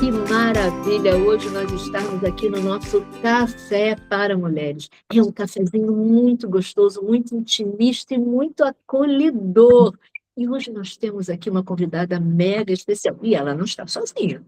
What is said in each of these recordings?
Que maravilha hoje nós estarmos aqui no nosso Café para Mulheres. É um cafezinho muito gostoso, muito intimista e muito acolhedor. E hoje nós temos aqui uma convidada mega especial. E ela não está sozinha.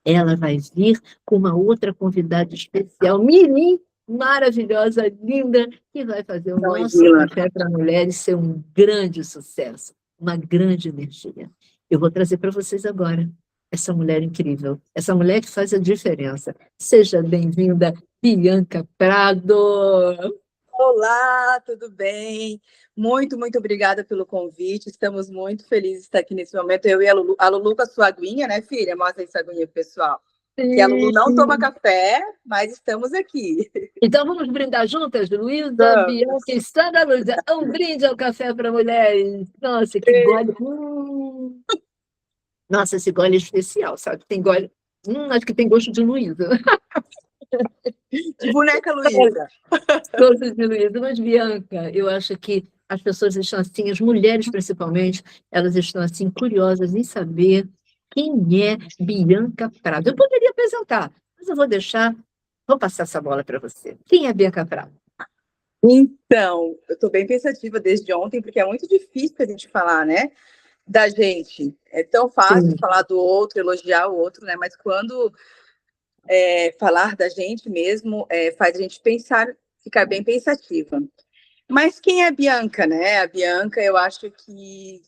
Ela vai vir com uma outra convidada especial, Mirim, maravilhosa, linda, que vai fazer o nosso Café para Mulheres ser um grande sucesso, uma grande energia. Eu vou trazer para vocês agora essa mulher incrível, essa mulher que faz a diferença. Seja bem-vinda, Bianca Prado. Olá, tudo bem? Muito obrigada pelo convite. Estamos muito felizes de estar aqui nesse momento. Eu e a Lulu com a sua aguinha, né, filha? Mostra aí sua aguinha pro pessoal. Sim. Que a Lulu não toma café, mas estamos aqui. Então vamos brindar juntas, Luísa, Bianca e Sandra Luísa. Um brinde ao Café para Mulheres. Nossa, que gole. Nossa, esse gole é especial, sabe? Tem gole. Acho que tem gosto de Luísa. De boneca Luísa. Gosto de Luísa. Mas, Bianca, eu acho que as pessoas estão assim, as mulheres principalmente, elas estão assim curiosas em saber quem é Bianca Prado. Eu poderia apresentar, mas eu vou passar essa bola para você. Quem é Bianca Prado? Então, eu estou bem pensativa desde ontem, porque é muito difícil a gente falar, né? Da gente. É tão fácil falar do outro, elogiar o outro, né? Mas quando falar da gente mesmo faz a gente pensar, ficar bem pensativa. Mas quem é a Bianca, né? A Bianca, eu acho que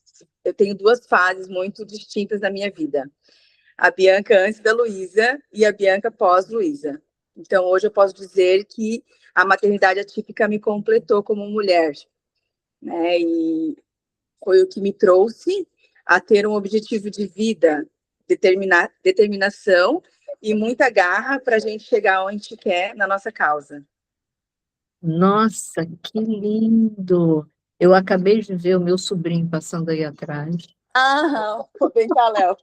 eu tenho duas fases muito distintas na minha vida. A Bianca antes da Luísa e a Bianca pós-Luísa. Então, hoje eu posso dizer que a maternidade atípica me completou como mulher, né? E foi o que me trouxe a ter um objetivo de vida, determinação e muita garra para a gente chegar onde a gente quer na nossa causa. Nossa, que lindo! Eu acabei de ver o meu sobrinho passando aí atrás. Vem cá, Léo.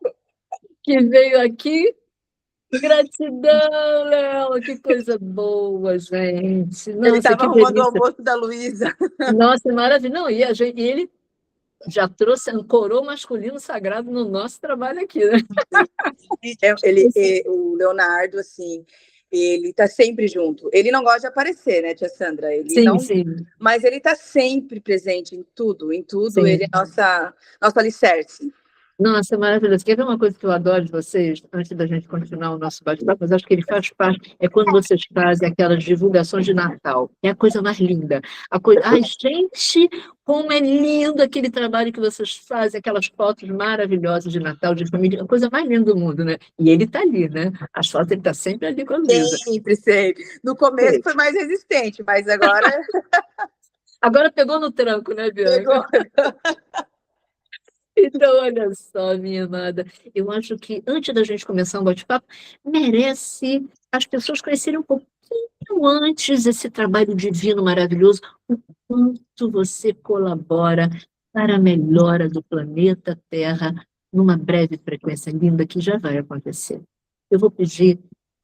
Que veio aqui. Gratidão, Léo! Que coisa boa, gente! Nossa, ele estava arrumando delícia. o almoço da Luísa. Nossa, maravilha! Não, e ele já trouxe, ancorou o masculino sagrado no nosso trabalho aqui, né? O Leonardo, assim, ele tá sempre junto. Ele não gosta de aparecer, né, tia Sandra? Sim. Mas ele tá sempre presente em tudo. Sim. Ele é nosso alicerce. Nossa, maravilhoso. Quer ver uma coisa que eu adoro de vocês, antes da gente continuar o nosso bate-papo, mas acho que ele faz parte, é quando vocês fazem aquelas divulgações de Natal. É a coisa mais linda. Ai, gente, como é lindo aquele trabalho que vocês fazem, aquelas fotos maravilhosas de Natal, de família, a coisa mais linda do mundo, né? E ele está ali, né? As fotos ele está sempre ali com a Luísa. Sempre. No começo foi mais resistente, mas agora... Agora pegou no tranco, né, Bianca? Pegou. Então, olha só, minha amada, eu acho que antes da gente começar um bate-papo, merece as pessoas conhecerem um pouquinho antes esse trabalho divino maravilhoso, o quanto você colabora para a melhora do planeta Terra numa breve frequência linda que já vai acontecer. Eu vou pedir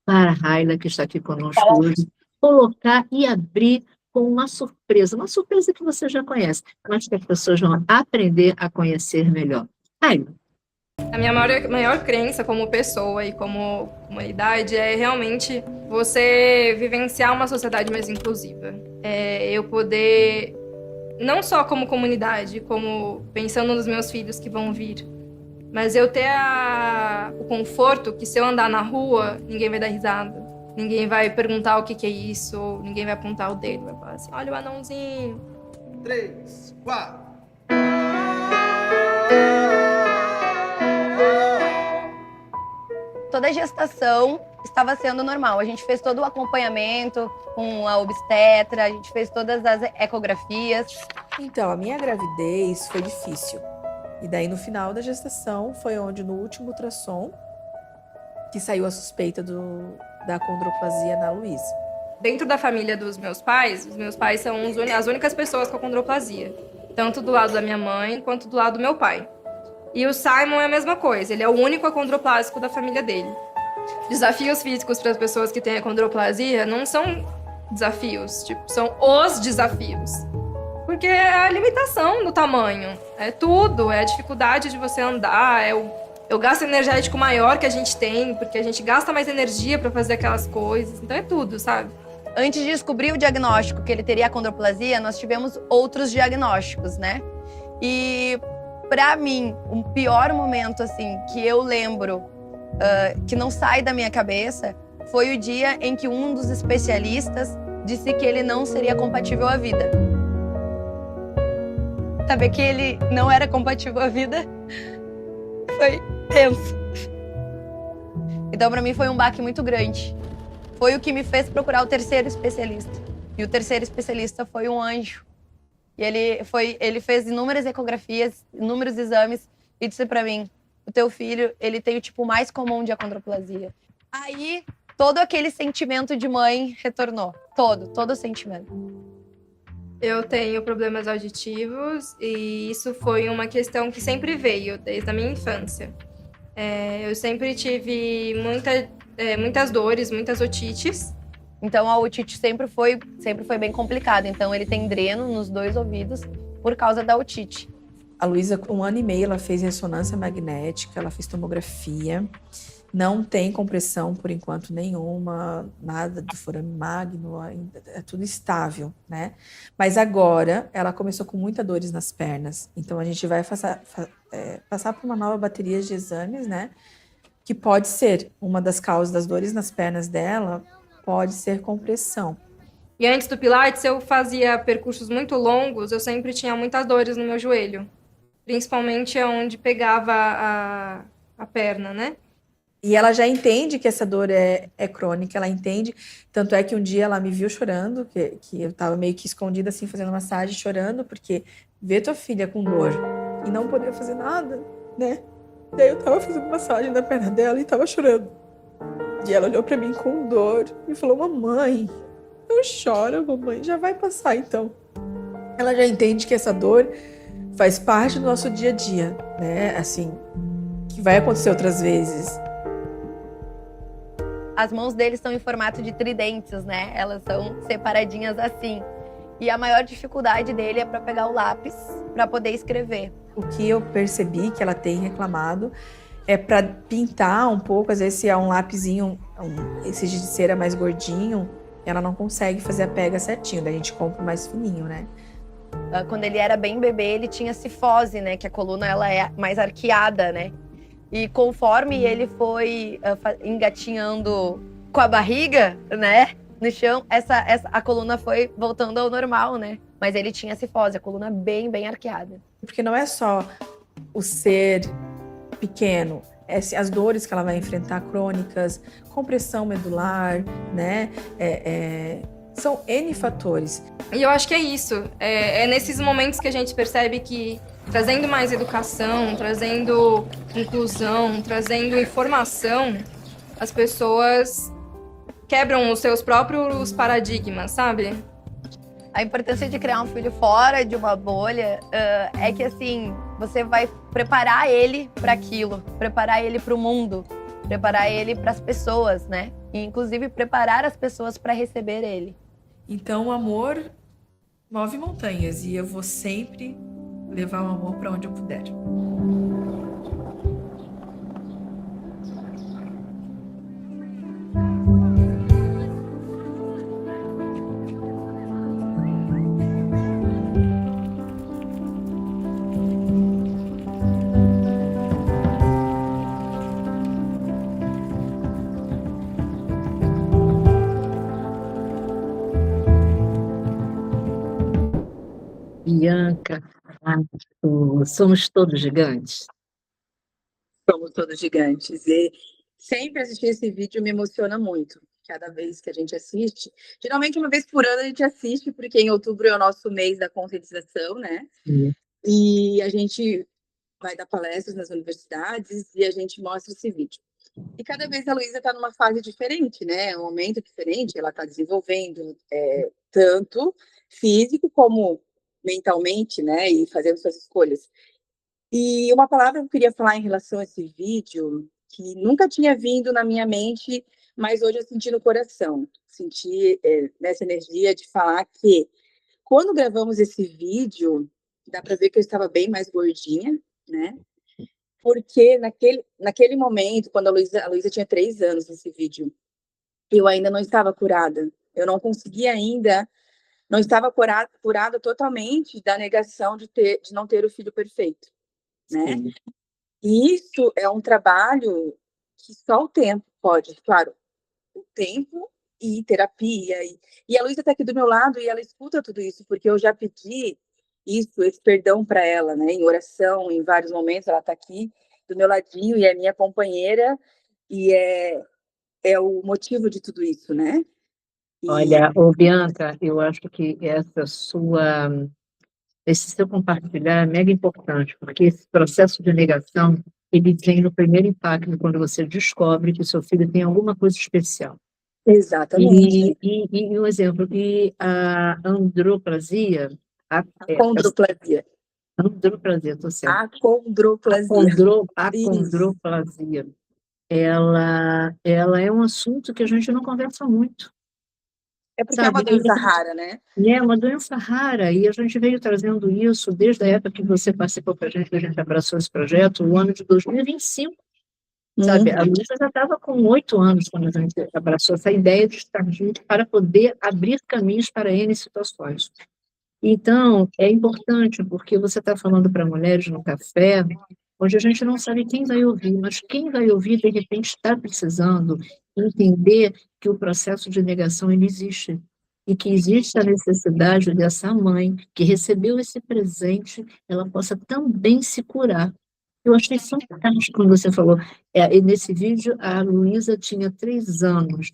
para a Raila, que está aqui conosco hoje, colocar e abrir com uma surpresa que você já conhece, mas que as pessoas vão aprender a conhecer melhor. Ai. A minha maior crença como pessoa e como humanidade é realmente você vivenciar uma sociedade mais inclusiva. Eu poder, não só como comunidade, como pensando nos meus filhos que vão vir, mas eu ter o conforto que se eu andar na rua, ninguém vai dar risada. Ninguém vai perguntar o que é isso, ninguém vai apontar o dedo, vai falar assim, olha o anãozinho. 3, 4. Toda a gestação estava sendo normal. A gente fez todo o acompanhamento com a obstetra, a gente fez todas as ecografias. Então, a minha gravidez foi difícil. E daí, no final da gestação, foi onde, no último ultrassom, que saiu a suspeita da acondroplasia na Luísa. Dentro da família dos meus pais são as únicas pessoas com acondroplasia. Tanto do lado da minha mãe, quanto do lado do meu pai. E o Simon é a mesma coisa, ele é o único acondroplásico da família dele. Desafios físicos para as pessoas que têm acondroplasia não são desafios, são os desafios. Porque é a limitação do tamanho, é tudo, é a dificuldade de você andar, é o gasto energético maior que a gente tem, porque a gente gasta mais energia para fazer aquelas coisas. Então é tudo, sabe? Antes de descobrir o diagnóstico que ele teria acondroplasia, nós tivemos outros diagnósticos, né? E para mim, um pior momento assim que eu lembro, que não sai da minha cabeça, foi o dia em que um dos especialistas disse que ele não seria compatível à vida. Saber que ele não era compatível à vida foi tenso. Então, para mim, foi um baque muito grande. Foi o que me fez procurar o terceiro especialista. E o terceiro especialista foi um anjo. E ele fez inúmeras ecografias, inúmeros exames e disse para mim: o teu filho, ele tem o tipo mais comum de acondroplasia. Aí, todo aquele sentimento de mãe retornou. Todo o sentimento. Eu tenho problemas auditivos e isso foi uma questão que sempre veio desde a minha infância. Eu sempre tive muitas dores, muitas otites. Então a otite sempre foi bem complicada. Então ele tem dreno nos 2 ouvidos por causa da otite. A Luísa, com 1 ano e meio, ela fez ressonância magnética, ela fez tomografia. Não tem compressão, por enquanto, nenhuma, nada do forame magno, é tudo estável, né? Mas agora, ela começou com muitas dores nas pernas. Então, a gente vai passar por uma nova bateria de exames, né? Que pode ser, uma das causas das dores nas pernas dela, pode ser compressão. E antes do Pilates, eu fazia percursos muito longos, eu sempre tinha muitas dores no meu joelho. Principalmente onde pegava a perna, né? E ela já entende que essa dor é crônica, ela entende. Tanto é que um dia ela me viu chorando, que eu estava meio que escondida assim, fazendo massagem, chorando, porque ver tua filha com dor e não poder fazer nada, né? Daí eu tava fazendo massagem na perna dela e tava chorando. E ela olhou pra mim com dor e falou: mamãe, não chora, mamãe, já vai passar então. Ela já entende que essa dor faz parte do nosso dia a dia, né? Assim, que vai acontecer outras vezes. As mãos dele estão em formato de tridentes, né? Elas são separadinhas assim. E a maior dificuldade dele é para pegar o lápis para poder escrever. O que eu percebi que ela tem reclamado é para pintar um pouco, às vezes se é um lapisinho, esse de cera mais gordinho, ela não consegue fazer a pega certinho, daí a gente compra o mais fininho, né? Quando ele era bem bebê, ele tinha cifose, né? Que a coluna ela é mais arqueada, né? E conforme ele foi engatinhando com a barriga, né, no chão, a coluna foi voltando ao normal, né? Mas ele tinha cifose, a coluna bem, bem arqueada. Porque não é só o ser pequeno, as dores que ela vai enfrentar crônicas, compressão medular, né? São N fatores. E eu acho que é isso. É nesses momentos que a gente percebe que trazendo mais educação, trazendo inclusão, trazendo informação, as pessoas quebram os seus próprios paradigmas, sabe? A importância de criar um filho fora de uma bolha é que, assim, você vai preparar ele para aquilo, preparar ele para o mundo, preparar ele para as pessoas, né? E, inclusive, preparar as pessoas para receber ele. Então, o amor move montanhas e eu vou sempre levar o amor para onde eu puder. Bianca, somos todos gigantes. Somos todos gigantes. E sempre assistir esse vídeo me emociona muito. Cada vez que a gente assiste, geralmente uma vez por ano a gente assiste, porque em outubro é o nosso mês da conscientização, né? E a gente vai dar palestras nas universidades e a gente mostra esse vídeo. E cada vez a Luísa está numa fase diferente, né? Um momento diferente, ela está desenvolvendo tanto físico como mentalmente, né? E fazendo suas escolhas. E uma palavra que eu queria falar em relação a esse vídeo, que nunca tinha vindo na minha mente, mas hoje eu senti no coração. Senti nessa energia de falar que quando gravamos esse vídeo, dá para ver que eu estava bem mais gordinha, né? Porque naquele momento, quando a Luísa tinha 3 anos nesse vídeo, eu ainda não estava curada. Eu não conseguia ainda, não estava curada totalmente da negação de não ter o filho perfeito, né? Sim. E isso é um trabalho que só o tempo pode, claro, o tempo e terapia. E a Luísa está aqui do meu lado e ela escuta tudo isso, porque eu já pedi esse perdão para ela, né? Em oração, em vários momentos, ela está aqui do meu ladinho e é minha companheira e é o motivo de tudo isso, né? Olha, ô Bianca, eu acho que esse seu compartilhar é mega importante, porque esse processo de negação, ele vem no primeiro impacto, quando você descobre que o seu filho tem alguma coisa especial. Exatamente. E um exemplo, e a androplasia, Condroplasia. androplasia, estou certo. Acondroplasia. Isso. Acondroplasia, ela é um assunto que a gente não conversa muito, É porque é uma sabe? doença rara, né? É uma doença rara, e a gente veio trazendo isso desde a época que você participou com a gente abraçou esse projeto, o ano de 2025, sabe? A Luísa já estava com 8 anos quando a gente abraçou essa ideia de estar junto para poder abrir caminhos para N situações. Então, é importante, porque você está falando para mulheres no café, onde a gente não sabe quem vai ouvir, mas quem vai ouvir, de repente, está precisando entender que o processo de negação ele existe. E que existe a necessidade dessa mãe que recebeu esse presente, ela possa também se curar. Eu achei fantástico quando você falou. E nesse vídeo, a Luísa tinha 3 anos,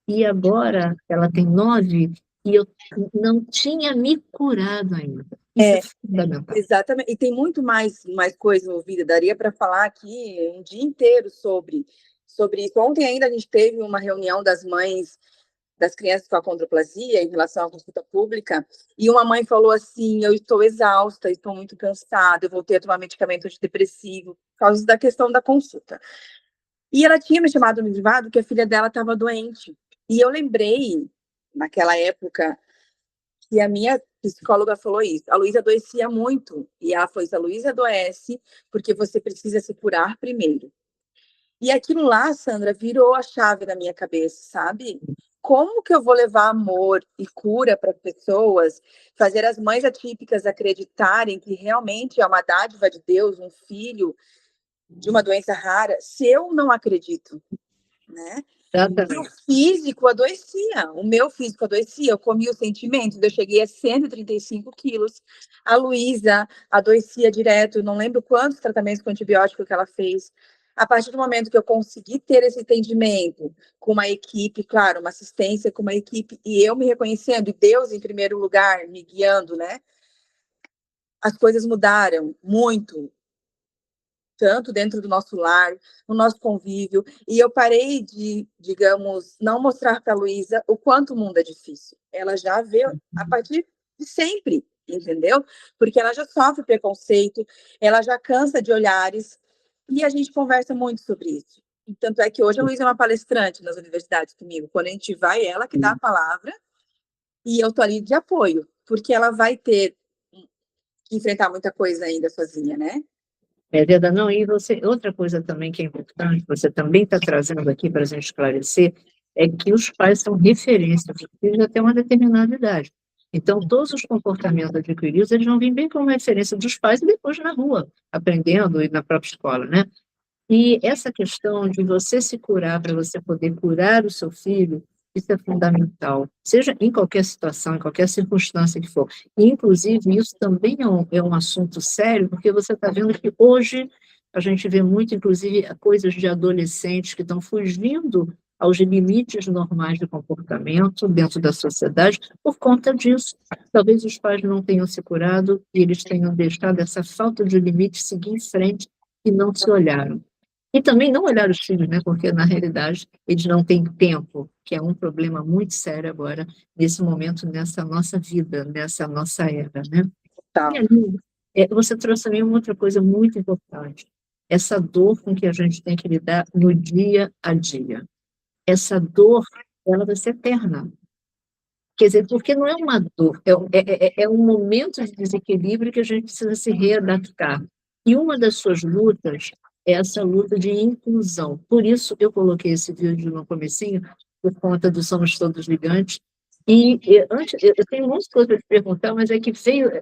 e agora ela tem 9, e eu não tinha me curado ainda. Isso é fundamental. Exatamente. E tem muito mais coisa envolvida. Daria para falar aqui um dia inteiro sobre isso. Ontem ainda a gente teve uma reunião das mães das crianças com acondroplasia em relação à consulta pública, e uma mãe falou assim: eu estou exausta, estou muito cansada, eu voltei a tomar medicamento antidepressivo por causa da questão da consulta. E ela tinha me chamado no privado que a filha dela estava doente. E eu lembrei, naquela época, que a minha psicóloga falou isso. A Luísa adoecia muito. E ela falou isso: a Luísa adoece porque você precisa se curar primeiro. E aquilo lá, Sandra, virou a chave na minha cabeça, sabe? Como que eu vou levar amor e cura para pessoas, fazer as mães atípicas acreditarem que realmente é uma dádiva de Deus, um filho de uma doença rara, se eu não acredito, né? E o físico adoecia, o meu físico adoecia, eu comia o sentimento, eu cheguei a 135 quilos. A Luísa adoecia direto, não lembro quantos tratamentos com antibiótico que ela fez. A partir do momento que eu consegui ter esse entendimento com uma equipe, claro, uma assistência com uma equipe, e eu me reconhecendo, e Deus em primeiro lugar, me guiando, né? As coisas mudaram muito, tanto dentro do nosso lar, no nosso convívio, e eu parei de, digamos, não mostrar para a Luísa o quanto o mundo é difícil. Ela já vê a partir de sempre, entendeu? Porque ela já sofre preconceito, ela já cansa de olhares, e a gente conversa muito sobre isso. E tanto é que hoje a Luísa é uma palestrante nas universidades comigo. Quando a gente vai, ela que dá a palavra, e eu tô ali de apoio, porque ela vai ter que enfrentar muita coisa ainda sozinha, né? É verdade, não, e outra coisa também que é importante, você também está trazendo aqui para a gente esclarecer, é que os pais são referência para os filhos até uma determinada idade. Então, todos os comportamentos adquiridos, eles vão vir bem como referência dos pais e depois na rua, aprendendo e na própria escola, né? E essa questão de você se curar para você poder curar o seu filho, isso é fundamental, seja em qualquer situação, em qualquer circunstância que for. E, inclusive, isso também é um assunto sério, porque você está vendo que hoje a gente vê muito, inclusive, coisas de adolescentes que estão fugindo aos limites normais de comportamento dentro da sociedade por conta disso. Talvez os pais não tenham se curado e eles tenham deixado essa falta de limite seguir em frente e não se olharam. E também não olhar os filhos, né? Porque, na realidade, eles não têm tempo, que é um problema muito sério agora, nesse momento, nessa nossa vida, nessa nossa era, né? Tá. E aí, você trouxe também uma outra coisa muito importante, essa dor com que a gente tem que lidar no dia a dia. Essa dor, ela vai ser eterna. Quer dizer, porque não é uma dor, é um momento de desequilíbrio que a gente precisa se readaptar. E uma das suas lutas essa luta de inclusão. Por isso eu coloquei esse vídeo no comecinho, por conta do Somos Todos Gigantes. Antes, eu tenho muitas coisas a te perguntar, mas é que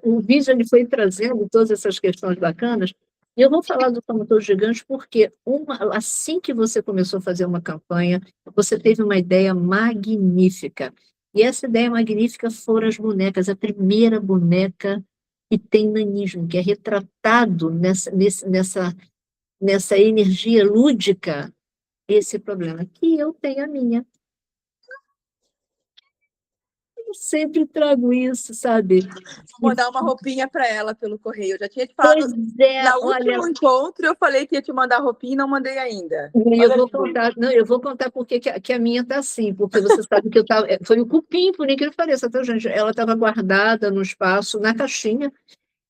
o vídeo ele foi trazendo todas essas questões bacanas, e eu vou falar do Somos Todos Gigantes porque assim que você começou a fazer uma campanha, você teve uma ideia magnífica. E essa ideia magnífica foram as bonecas, a primeira boneca que tem nanismo, que é retratado nessa energia lúdica, esse problema, que eu tenho a minha. Eu sempre trago isso, sabe? Vou mandar uma roupinha para ela pelo correio. Eu já tinha te Pois falado. é, Na olha, último encontro, eu falei que ia te mandar roupinha e não mandei ainda. eu vou contar porque que a minha tá assim, porque você sabe que eu tava, foi o cupim, por incrível que pareça, tá, gente? Ela estava guardada no espaço, na caixinha,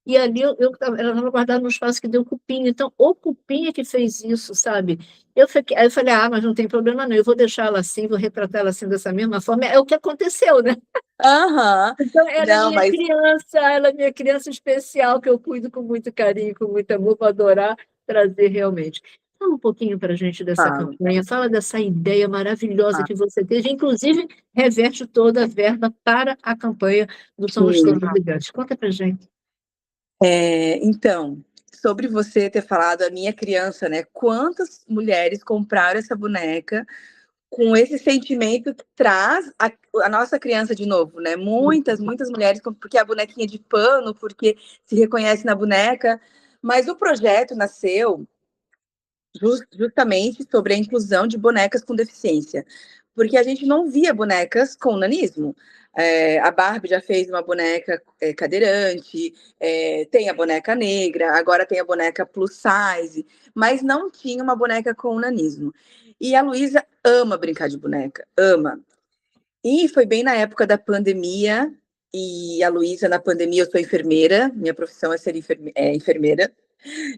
e ali ela estava guardada no espaço que deu cupim. Então, o cupim é que fez isso, sabe? Aí eu falei, mas não tem problema não, eu vou deixar ela assim, vou retratar ela assim dessa mesma forma. É o que aconteceu, né? Aham. Então, ela é Não, minha mas criança, ela é minha criança especial, que eu cuido com muito carinho, com muito amor, vou adorar trazer realmente. Fala um pouquinho para a gente dessa fala. campanha, fala dessa ideia maravilhosa que você teve, inclusive reverte toda a verba para a campanha do Somos Sim. Todos Gigantes. Conta para a gente. Então, sobre você ter falado a minha criança, né? Quantas mulheres compraram essa boneca com esse sentimento que traz a nossa criança de novo, né? Muitas mulheres, porque é a bonequinha de pano, porque se reconhece na boneca. Mas o projeto nasceu justamente sobre a inclusão de bonecas com deficiência, porque a gente não via bonecas com nanismo. A Barbie já fez uma boneca cadeirante, tem a boneca negra, agora tem a boneca plus size, mas não tinha uma boneca com nanismo. E a Luísa ama brincar de boneca, ama. E foi bem na época da pandemia, e a Luísa, na pandemia, eu sou enfermeira, minha profissão é ser enfermeira.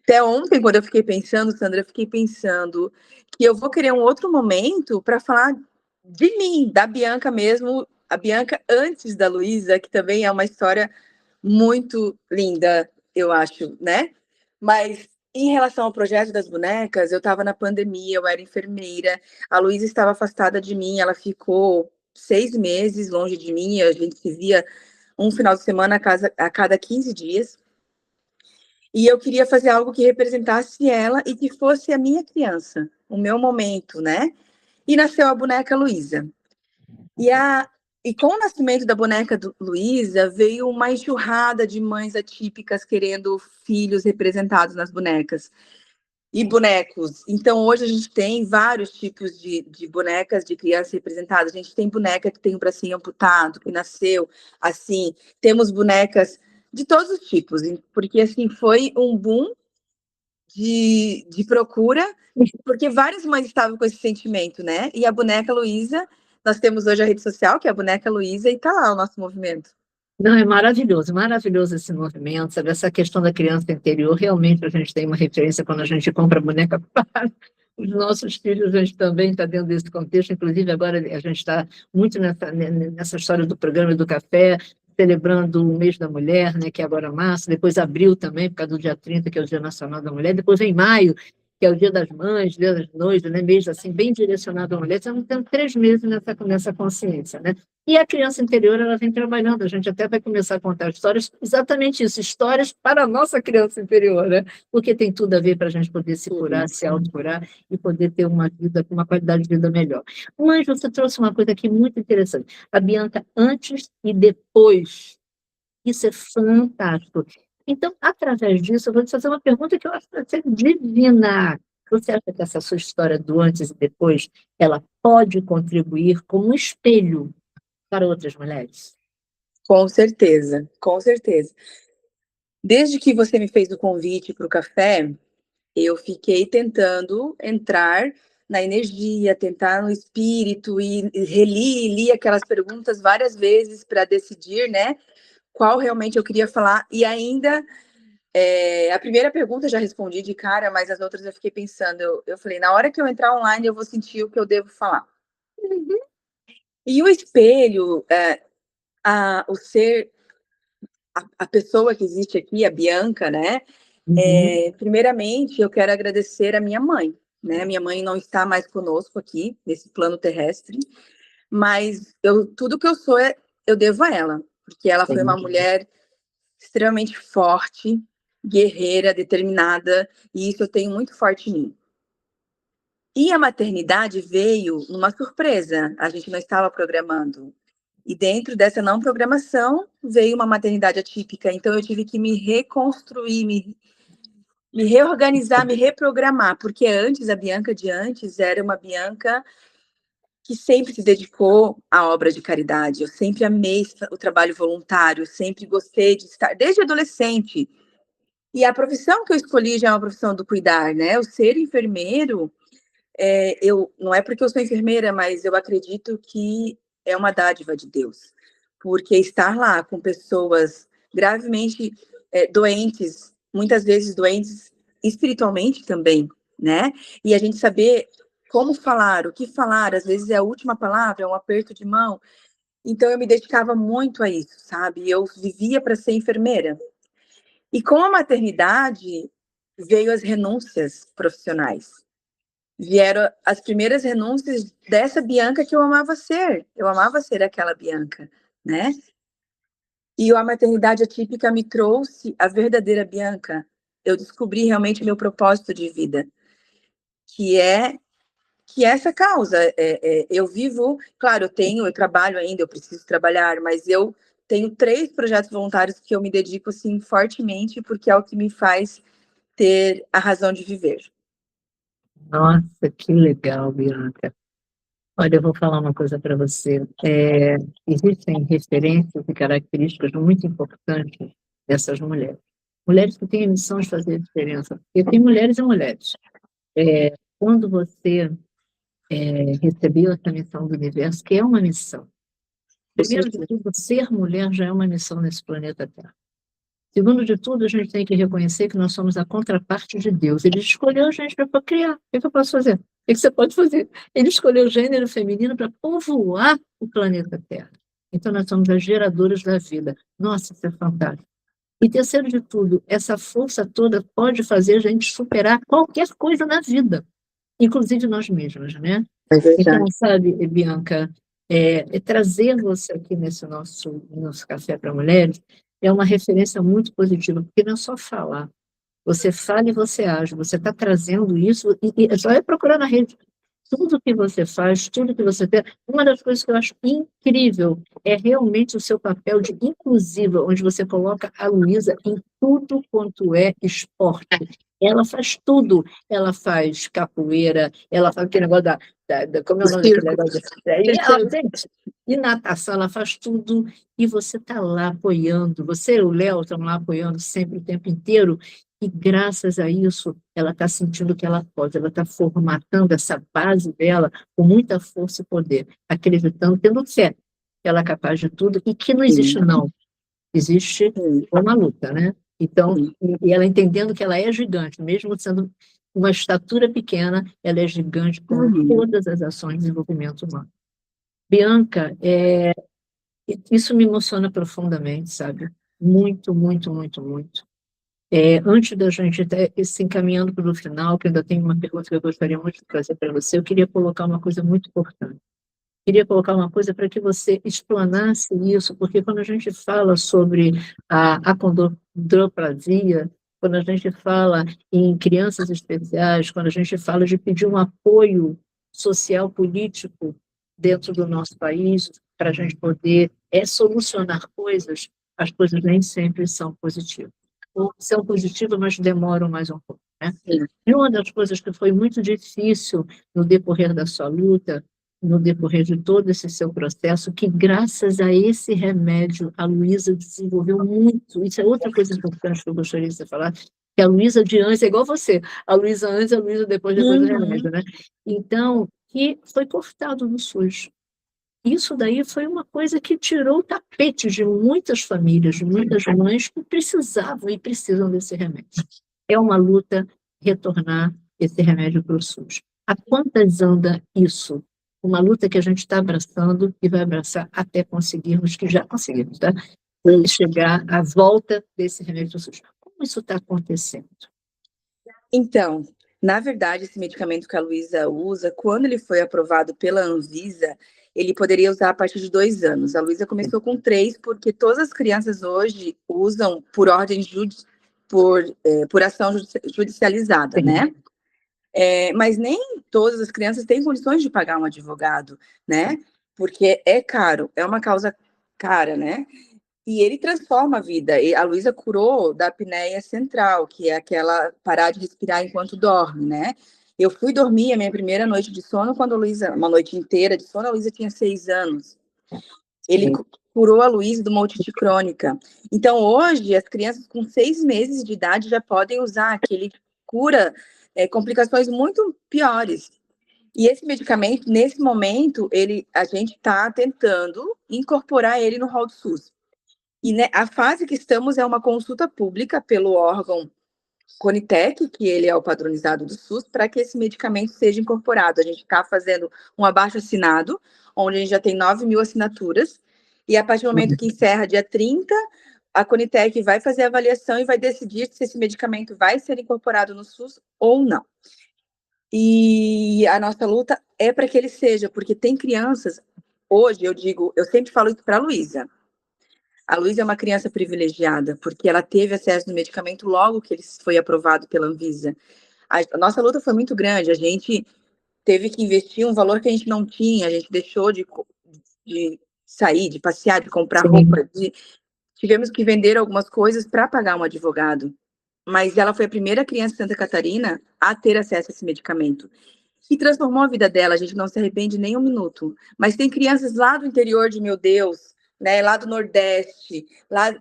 Até ontem, quando eu fiquei pensando, Sandra, eu fiquei pensando que eu vou querer um outro momento para falar de mim, da Bianca mesmo, a Bianca antes da Luísa, que também é uma história muito linda, eu acho, né? Mas em relação ao projeto das bonecas, eu estava na pandemia, eu era enfermeira, a Luísa estava afastada de mim, ela ficou 6 meses longe de mim, a gente se via um final de semana a cada 15 dias. E eu queria fazer algo que representasse ela e que fosse a minha criança, o meu momento, né? E nasceu a boneca Luísa. E com o nascimento da boneca Luísa, veio uma enxurrada de mães atípicas querendo filhos representados nas bonecas. E bonecos. Então, hoje a gente tem vários tipos de bonecas de criança representadas. A gente tem boneca que tem o bracinho amputado, que nasceu assim. Temos bonecas de todos os tipos, porque assim foi um boom de procura, porque várias mães estavam com esse sentimento, né? E a boneca Luísa, nós temos hoje a rede social, que é a boneca Luísa, e tá lá o nosso movimento. Não, é maravilhoso esse movimento, sabe? Essa questão da criança interior, realmente a gente tem uma referência quando a gente compra boneca para os nossos filhos, a gente também está dentro desse contexto, inclusive agora a gente está muito nessa história do programa do café, celebrando o mês da mulher, né, que é agora março, depois abril também, por causa do dia 30, que é o Dia Nacional da Mulher, depois vem maio, que é o Dia das Mães, Dia das Noivas, né, mês assim, bem direcionado à mulher, estamos tendo 3 meses nessa consciência, né? E a criança interior, ela vem trabalhando, a gente até vai começar a contar histórias, exatamente isso, histórias para a nossa criança interior, né? Porque tem tudo a ver para a gente poder se curar, se autocurar e poder ter uma vida com uma qualidade de vida melhor. Mas você trouxe uma coisa aqui muito interessante, a Bianca antes e depois, isso é fantástico. Então, através disso, eu vou te fazer uma pergunta que eu acho que vai ser divina. Você acha que essa sua história do antes e depois, ela pode contribuir como um espelho para outras mulheres? Com certeza, com certeza. Desde que você me fez o convite para o café, eu fiquei tentando entrar na energia, tentar no espírito e li aquelas perguntas várias vezes para decidir, né, qual realmente eu queria falar. E ainda, a primeira pergunta eu já respondi de cara, mas as outras eu fiquei pensando. Eu falei, na hora que eu entrar online, eu vou sentir o que eu devo falar. E o espelho, o ser, a pessoa que existe aqui, a Bianca, né? Primeiramente, eu quero agradecer a minha mãe, né? Minha mãe não está mais conosco aqui, nesse plano terrestre, mas tudo que eu sou, eu devo a ela, porque ela foi uma mulher extremamente forte, guerreira, determinada, e isso eu tenho muito forte em mim. E a maternidade veio numa surpresa, a gente não estava programando. E dentro dessa não programação, veio uma maternidade atípica, então eu tive que me reconstruir, me reorganizar, me reprogramar, porque antes, a Bianca de antes era uma Bianca que sempre se dedicou à obra de caridade. Eu sempre amei o trabalho voluntário, sempre gostei de estar, desde adolescente. E a profissão que eu escolhi já é uma profissão do cuidar, né? O ser enfermeiro, não é porque eu sou enfermeira, mas eu acredito que é uma dádiva de Deus. Porque estar lá com pessoas gravemente doentes, muitas vezes doentes espiritualmente também, né? E a gente saber como falar, o que falar, às vezes é a última palavra, é um aperto de mão. Então eu me dedicava muito a isso, sabe? Eu vivia para ser enfermeira. E com a maternidade veio as renúncias profissionais. Vieram as primeiras renúncias dessa Bianca que eu amava ser. Eu amava ser aquela Bianca, né? E a maternidade atípica me trouxe a verdadeira Bianca. Eu descobri realmente meu propósito de vida, que é essa causa. Eu vivo, claro, eu trabalho ainda, eu preciso trabalhar, mas eu tenho 3 projetos voluntários que eu me dedico assim fortemente, porque é o que me faz ter a razão de viver. Nossa, que legal, Bianca. Olha, eu vou falar uma coisa para você. Existem referências e características muito importantes dessas mulheres. Mulheres que têm a missão de fazer a diferença. Porque tem mulheres e mulheres. Quando você recebeu essa missão do universo, que é uma missão. Primeiro de tudo, ser mulher já é uma missão nesse planeta Terra. Segundo de tudo, a gente tem que reconhecer que nós somos a contraparte de Deus. Ele escolheu a gente para procriar. O que eu posso fazer? O que você pode fazer? Ele escolheu o gênero feminino para povoar o planeta Terra. Então, nós somos as geradoras da vida. Nossa, isso é fantástico. E terceiro de tudo, essa força toda pode fazer a gente superar qualquer coisa na vida, inclusive nós mesmos, né? Então, sabe, Bianca, trazer você aqui nesse nosso Café para Mulheres é uma referência muito positiva, porque não é só falar. Você fala e você age, você está trazendo isso, e só é procurar na rede. Tudo que você faz, tudo que você tem. Uma das coisas que eu acho incrível é realmente o seu papel de inclusiva, onde você coloca a Luísa em tudo quanto é esporte. Ela faz tudo. Ela faz capoeira, ela faz aquele negócio como é o nome daquele negócio? E natação, ela faz tudo. E você está lá apoiando. Você e o Léo estão lá apoiando sempre, o tempo inteiro. E graças a isso, ela está sentindo que ela pode, ela está formatando essa base dela com muita força e poder, acreditando, tendo fé que ela é capaz de tudo e que não existe não. Existe uma luta, né? Então, e ela entendendo que ela é gigante, mesmo sendo uma estatura pequena, ela é gigante com todas as ações de desenvolvimento humano. Bianca, isso me emociona profundamente, sabe? Muito, muito, muito, muito. Antes da gente se encaminhando para o final, que ainda tem uma pergunta que eu gostaria muito de fazer para você, eu queria colocar uma coisa muito importante. Queria colocar uma coisa para que você explanasse isso, porque quando a gente fala sobre a acondroplasia, quando a gente fala em crianças especiais, quando a gente fala de pedir um apoio social, político dentro do nosso país, para a gente poder solucionar coisas, as coisas nem sempre são positivas. Ou são positivas, mas demoram mais um pouco, né? E uma das coisas que foi muito difícil no decorrer da sua luta, no decorrer de todo esse seu processo, que graças a esse remédio, a Luísa desenvolveu muito. Isso é outra coisa importante que eu gostaria de você falar, que a Luísa de antes é igual você, a Luísa antes, a Luísa depois do remédio, né? Então, que foi cortado no SUS. Isso daí foi uma coisa que tirou o tapete de muitas famílias, de muitas mães que precisavam e precisam desse remédio. É uma luta retornar esse remédio para o SUS. Há quantas anda isso? Uma luta que a gente está abraçando e vai abraçar até conseguirmos, que já conseguimos, tá? Chegar à volta desse remédio para o SUS. Como isso está acontecendo? Então, na verdade, esse medicamento que a Luísa usa, quando ele foi aprovado pela Anvisa, ele poderia usar a partir de 2 anos. A Luísa começou com 3, porque todas as crianças hoje usam por ordem por ação judicializada, Sim. né? Mas nem todas as crianças têm condições de pagar um advogado, né? Porque é caro, é uma causa cara, né? E ele transforma a vida. E a Luísa curou da apneia central, que é aquela parar de respirar enquanto dorme, né? Eu fui dormir a minha primeira noite de sono quando a Luísa, uma noite inteira de sono, a Luísa tinha 6 anos. Ele curou a Luísa de uma otite crônica. Então, hoje, as crianças com 6 meses de idade já podem usar, que ele cura complicações muito piores. E esse medicamento, nesse momento, a gente está tentando incorporar ele no rol do SUS. E a fase que estamos é uma consulta pública pelo órgão Conitec, que ele é o padronizado do SUS, para que esse medicamento seja incorporado. A gente está fazendo um abaixo-assinado, onde a gente já tem 9.000 assinaturas, e a partir do momento que encerra dia 30, a Conitec vai fazer a avaliação e vai decidir se esse medicamento vai ser incorporado no SUS ou não. E a nossa luta é para que ele seja, porque tem crianças, hoje eu sempre falo isso para a Luísa. A Luísa é uma criança privilegiada, porque ela teve acesso no medicamento logo que ele foi aprovado pela Anvisa. A nossa luta foi muito grande, a gente teve que investir um valor que a gente não tinha, a gente deixou de sair, de passear, de comprar roupa, tivemos que vender algumas coisas para pagar um advogado. Mas ela foi a primeira criança de Santa Catarina a ter acesso a esse medicamento. E transformou a vida dela, a gente não se arrepende nem um minuto. Mas tem crianças lá do interior de meu Deus, né, lá do Nordeste, lá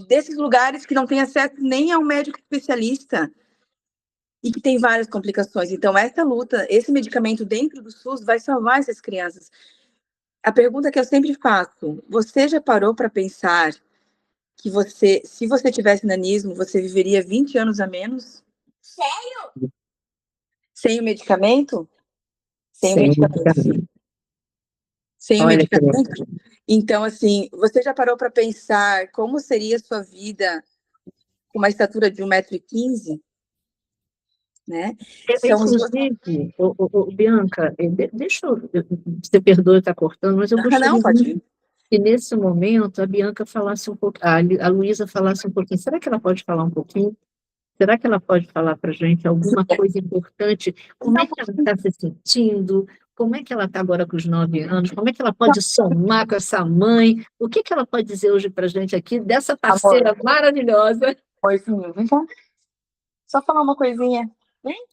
desses lugares que não têm acesso nem a um médico especialista e que tem várias complicações. Então, essa luta, esse medicamento dentro do SUS vai salvar essas crianças. A pergunta que eu sempre faço, você já parou para pensar que se você tivesse nanismo, você viveria 20 anos a menos? Sério? Sem o medicamento? Sem o medicamento. Sem o medicamento? Então, assim, você já parou para pensar como seria a sua vida com uma estatura de 1,15 m? Né? Inclusive, Bianca, deixa eu... Você perdoa estar cortando, mas eu gostaria que nesse momento a Bianca falasse um pouco, a Luísa falasse um pouquinho. Será que ela pode falar um pouquinho? Será que ela pode falar para a gente alguma coisa importante? Como é que ela está se sentindo? Como é que ela está agora com os 9 anos? Como é que ela pode somar com essa mãe? O que ela pode dizer hoje para a gente aqui dessa parceira maravilhosa? Oi, filho, vem cá. Só falar uma coisinha. Vem?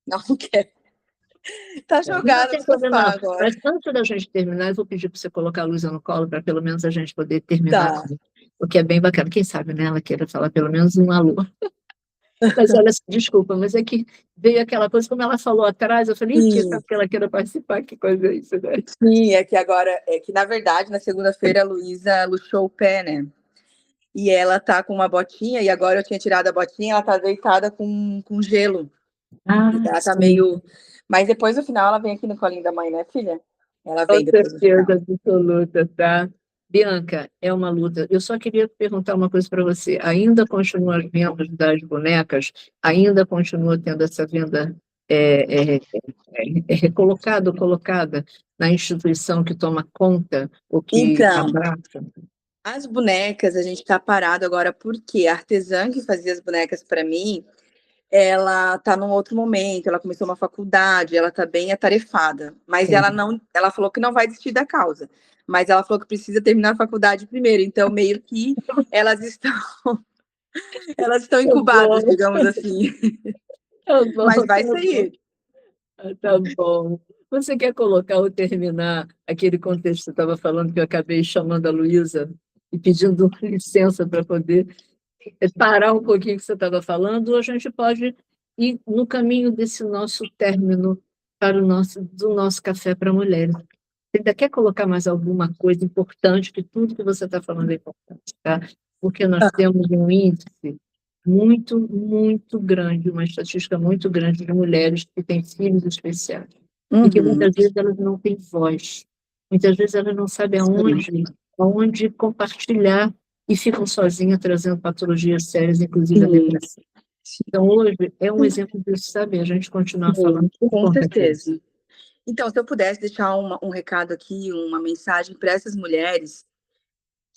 Não quero. Tá jogada no sofá agora. Mas antes da gente terminar, eu vou pedir para você colocar a Luísa no colo, para pelo menos a gente poder terminar. Tá. O que é bem bacana. Quem sabe, né? Ela queira falar pelo menos um alô. Mas olha, desculpa, mas é que veio aquela coisa, como ela falou atrás, eu falei, que sabe que ela queira participar, que coisa é isso, né? Sim, na verdade, na segunda-feira a Luísa luxou o pé, né? E ela tá com uma botinha, e agora eu tinha tirado a botinha, ela tá deitada com gelo. Ela tá meio... Mas depois, no final, ela vem aqui no colinho da mãe, né, filha? Ela vem depois. Com certeza absoluta, tá? Bianca, é uma luta. Eu só queria perguntar uma coisa para você. Ainda continua as vendas das bonecas? Ainda continua tendo essa venda colocada na instituição que toma conta, ou que abraça? As bonecas, a gente está parado agora porque a artesã que fazia as bonecas para mim, ela está num outro momento, ela começou uma faculdade, ela está bem atarefada, mas ela falou que não vai desistir da causa, mas ela falou que precisa terminar a faculdade primeiro, então meio que elas estão incubadas, digamos assim. Tá bom, mas vai sair. Tá bom. Você quer colocar ou terminar aquele contexto que você estava falando, que eu acabei chamando a Luísa e pedindo licença para poder parar um pouquinho o que você estava falando, ou a gente pode ir no caminho desse nosso término para do nosso café para mulheres. Você ainda quer colocar mais alguma coisa importante, que tudo que você está falando é importante, tá? Porque nós temos um índice muito, muito grande, uma estatística muito grande de mulheres que têm filhos especiais. E que muitas vezes elas não têm voz. Muitas vezes elas não sabem aonde compartilhar e ficam sozinhas, trazendo patologias sérias, inclusive a Sim. depressão. Então, hoje é um exemplo disso, sabe? A gente continuar falando. Com certeza. Então, se eu pudesse deixar um recado aqui, uma mensagem para essas mulheres,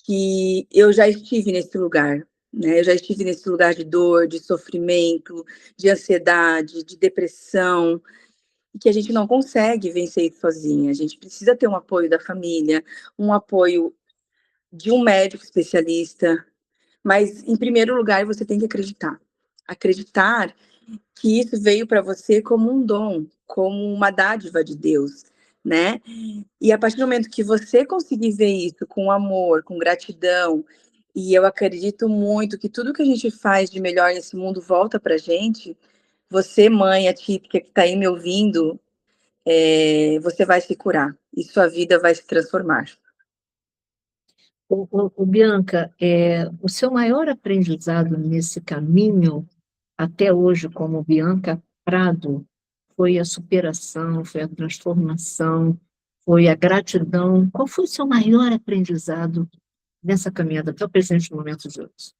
que eu já estive nesse lugar, né? Eu já estive nesse lugar de dor, de sofrimento, de ansiedade, de depressão, e que a gente não consegue vencer isso sozinha. A gente precisa ter um apoio da família, um apoio de um médico especialista, mas, em primeiro lugar, você tem que acreditar. Acreditar que isso veio para você como um dom, como uma dádiva de Deus, né? E a partir do momento que você conseguir ver isso com amor, com gratidão, e eu acredito muito que tudo que a gente faz de melhor nesse mundo volta pra gente, você, mãe atípica que está aí me ouvindo, você vai se curar e sua vida vai se transformar. Bianca, o seu maior aprendizado nesse caminho, até hoje, como Bianca Prado, foi a superação, foi a transformação, foi a gratidão. Qual foi o seu maior aprendizado nessa caminhada até o presente momento de hoje?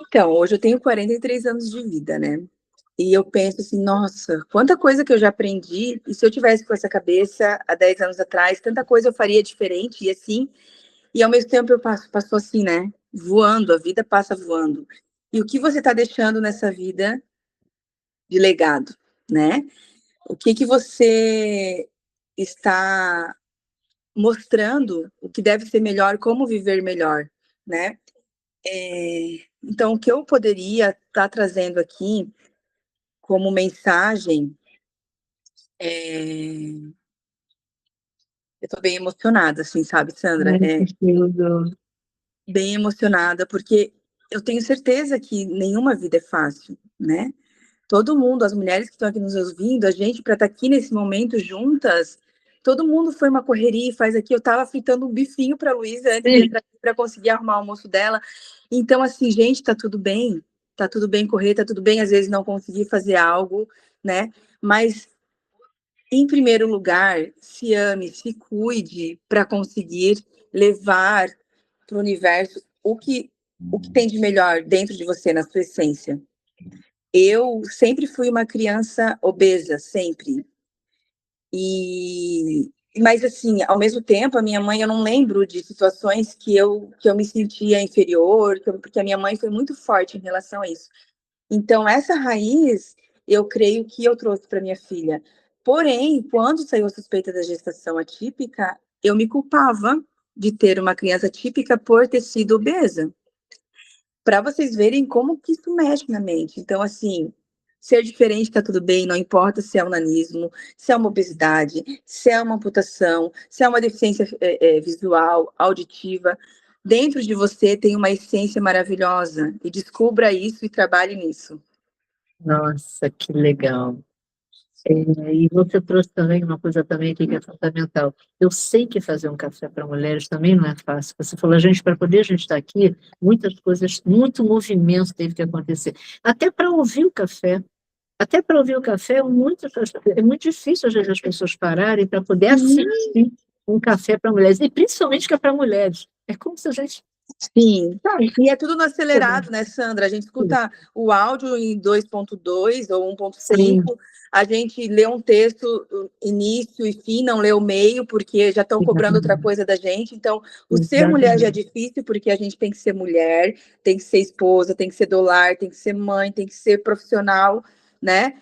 Então, hoje eu tenho 43 anos de vida, né? E eu penso assim, nossa, quanta coisa que eu já aprendi, e se eu tivesse com essa cabeça há 10 anos atrás, tanta coisa eu faria diferente, e assim, e ao mesmo tempo eu passou assim, né? Voando, a vida passa voando. E o que você está deixando nessa vida de legado, né? O que você está mostrando, o que deve ser melhor, como viver melhor, né? Então, o que eu poderia estar trazendo aqui como mensagem, eu estou bem emocionada, assim, sabe, Sandra? Bem emocionada, porque eu tenho certeza que nenhuma vida é fácil, né? Todo mundo, as mulheres que estão aqui nos ouvindo, a gente, para estar aqui nesse momento juntas, todo mundo foi uma correria e faz aqui. Eu estava fritando um bifinho para a Luísa antes de entrar aqui para conseguir arrumar o almoço dela. Então, assim, gente, tá tudo bem correr, tá tudo bem, às vezes não conseguir fazer algo, né? Mas, em primeiro lugar, se ame, se cuide para conseguir levar para o universo o que tem de melhor dentro de você, na sua essência. Eu sempre fui uma criança obesa, sempre. Mas, assim, ao mesmo tempo, a minha mãe, eu não lembro de situações que eu me sentia inferior, porque a minha mãe foi muito forte em relação a isso. Então, essa raiz, eu creio que eu trouxe para minha filha. Porém, quando saiu a suspeita da gestação atípica, eu me culpava de ter uma criança atípica por ter sido obesa. Para vocês verem como que isso mexe na mente. Então, assim, ser diferente está tudo bem, não importa se é um nanismo, se é uma obesidade, se é uma amputação, se é uma deficiência visual, auditiva. Dentro de você tem uma essência maravilhosa. E descubra isso e trabalhe nisso. Nossa, que legal. E você trouxe também uma coisa também aqui que é fundamental. Eu sei que fazer um café para mulheres também não é fácil. Você falou, gente, para poder a gente estar aqui, muitas coisas, muito movimento teve que acontecer. Até para ouvir o café. Até para ouvir o café, é muito difícil, às vezes, as pessoas pararem para poder assistir um café para mulheres. E principalmente que é para mulheres. É como se a gente... Sim, e é tudo no acelerado, né, Sandra? A gente escuta o áudio em 2.2 ou 1.5, a gente lê um texto, início e fim, não lê o meio, porque já estão cobrando outra coisa da gente. Então, o ser mulher já é difícil, porque a gente tem que ser mulher, tem que ser esposa, tem que ser do lar, tem que ser mãe, tem que ser profissional, né?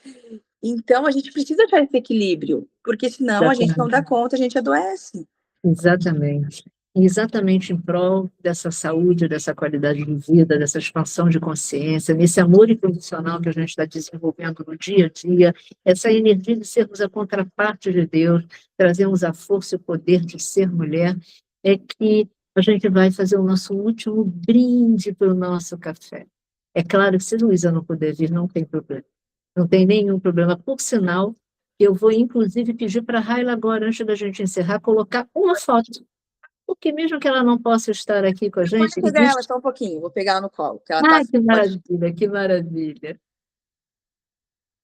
Então, a gente precisa achar esse equilíbrio, porque senão a gente não dá conta, a gente adoece. Exatamente. Exatamente em prol dessa saúde, dessa qualidade de vida, dessa expansão de consciência, nesse amor incondicional que a gente está desenvolvendo no dia a dia, essa energia de sermos a contraparte de Deus, trazemos a força e o poder de ser mulher, é que a gente vai fazer o nosso último brinde para o nosso café. É claro que se Luísa não puder vir, não tem problema. Não tem nenhum problema. Por sinal, eu vou, inclusive, pedir para a Raila agora, antes da gente encerrar, colocar uma foto. Porque mesmo que ela não possa estar aqui com a gente... Pode pegar ela só um pouquinho, vou pegar ela no colo. Que ela que maravilha, que maravilha.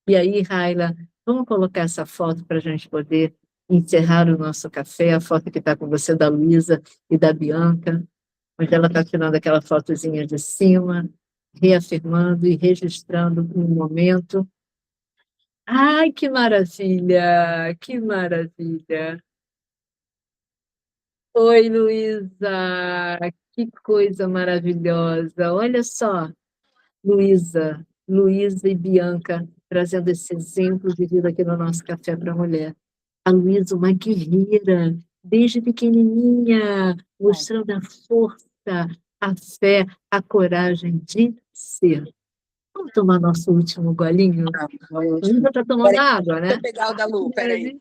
E aí, Raila, vamos colocar essa foto para a gente poder encerrar o nosso café, a foto que está com você da Luísa e da Bianca. onde ela está tirando aquela fotozinha de cima, reafirmando e registrando um momento. Ai, que maravilha! Que maravilha! Oi, Luísa! Que coisa maravilhosa! Olha só, Luísa e Bianca trazendo esse exemplo de vida aqui no nosso Café para Mulher. A Luísa, uma guerreira, desde pequenininha, mostrando a força, a fé, a coragem de ser. Vamos tomar nosso último golinho? A Luísa está tomando água, né? Deixa eu pegar o da Lu, peraí.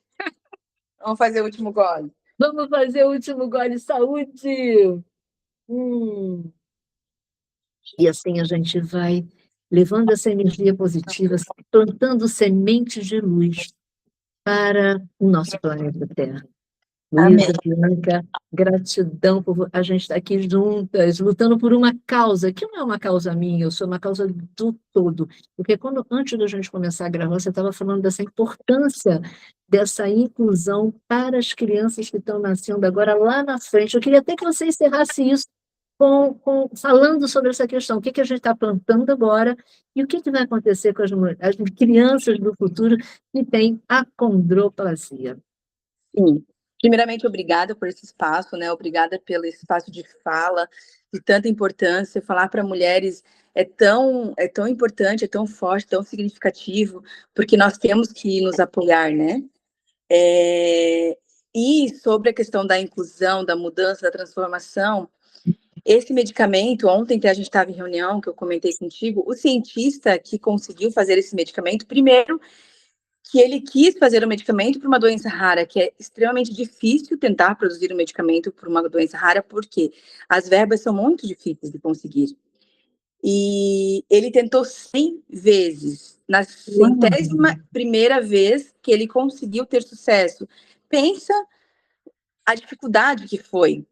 Vamos fazer o último gole. Vamos fazer o último gole, saúde! E assim a gente vai levando essa energia positiva, plantando sementes de luz para o nosso planeta Terra. Luísa, Bianca, gratidão por a gente estar aqui juntas, lutando por uma causa, que não é uma causa minha, eu sou uma causa do todo. Porque antes da gente começar a gravar, você estava falando dessa importância dessa inclusão para as crianças que estão nascendo agora lá na frente. Eu queria até que você encerrasse isso falando sobre essa questão, o que a gente está plantando agora e o que vai acontecer com as crianças do futuro que têm achondroplasia. Sim. Primeiramente, obrigada por esse espaço, né? Obrigada pelo espaço de fala, de tanta importância. Falar para mulheres é tão importante, é tão forte, tão significativo, porque nós temos que nos apoiar, né? E sobre a questão da inclusão, da mudança, da transformação, esse medicamento, ontem que a gente estava em reunião, que eu comentei contigo, o cientista que conseguiu fazer esse medicamento, primeiro, que ele quis fazer um medicamento para uma doença rara, que é extremamente difícil tentar produzir um medicamento para uma doença rara, porque as verbas são muito difíceis de conseguir. E ele tentou 100 vezes. Na 100ª vez que ele conseguiu ter sucesso. Pensa a dificuldade que foi.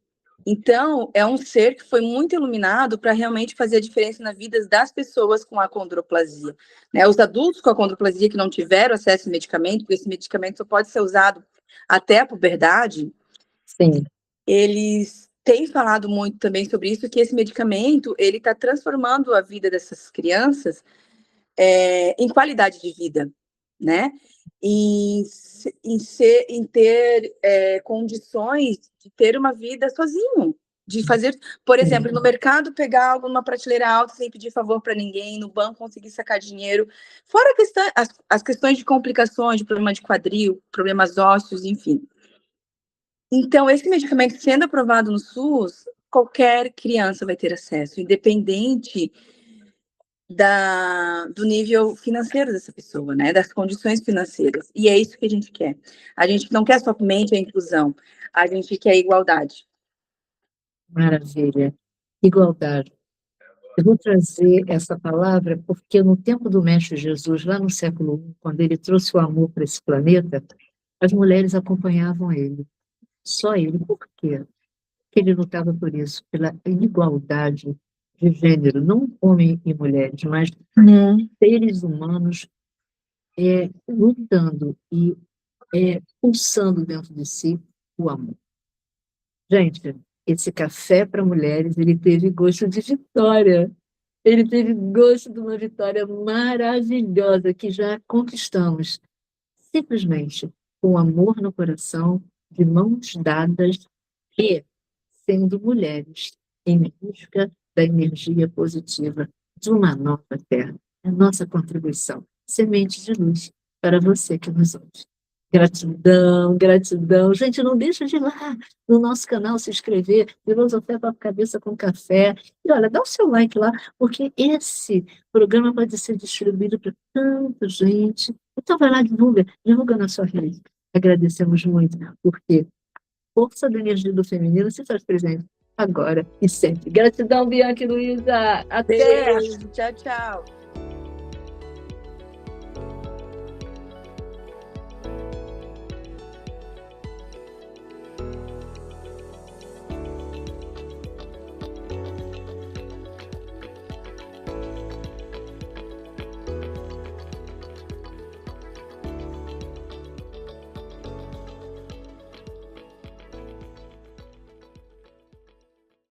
Então, é um ser que foi muito iluminado para realmente fazer a diferença na vida das pessoas com achondroplasia. Né? Os adultos com achondroplasia que não tiveram acesso a esse medicamento, porque esse medicamento só pode ser usado até a puberdade, sim, eles têm falado muito também sobre isso, que esse medicamento ele está transformando a vida dessas crianças em qualidade de vida, né? Em ter condições de ter uma vida sozinho, de fazer, por exemplo, no mercado pegar algo numa prateleira alta sem pedir favor para ninguém, no banco conseguir sacar dinheiro, fora as questões de complicações, de problema de quadril, problemas ósseos, enfim. Então, esse medicamento sendo aprovado no SUS, qualquer criança vai ter acesso, independente do nível financeiro dessa pessoa, né? Das condições financeiras. E é isso que a gente quer. A gente não quer somente a inclusão, a gente quer a igualdade. Maravilha. Igualdade. Eu vou trazer essa palavra porque no tempo do Mestre Jesus, lá no século I, quando ele trouxe o amor para esse planeta, as mulheres acompanhavam ele. Só ele. Por quê? Porque ele lutava por isso, pela igualdade de gênero, não homem e mulheres, mas seres humanos lutando e pulsando dentro de si o amor. Gente, esse café para mulheres, ele teve gosto de vitória. Ele teve gosto de uma vitória maravilhosa que já conquistamos. Simplesmente com amor no coração, de mãos dadas e sendo mulheres em busca da energia positiva de uma nova terra. É a nossa contribuição. Semente de luz para você que nos ouve. Gratidão, gratidão. Gente, não deixa de ir lá no nosso canal se inscrever, Filosofia Papo Cabeça com Café. E olha, dá o seu like lá, porque esse programa pode ser distribuído para tanta gente. Então vai lá, divulga na sua rede. Agradecemos muito, porque a força da energia do feminino se faz presente agora e sempre. Gratidão, Bianca e Luísa. Até! Beijo, tchau, tchau.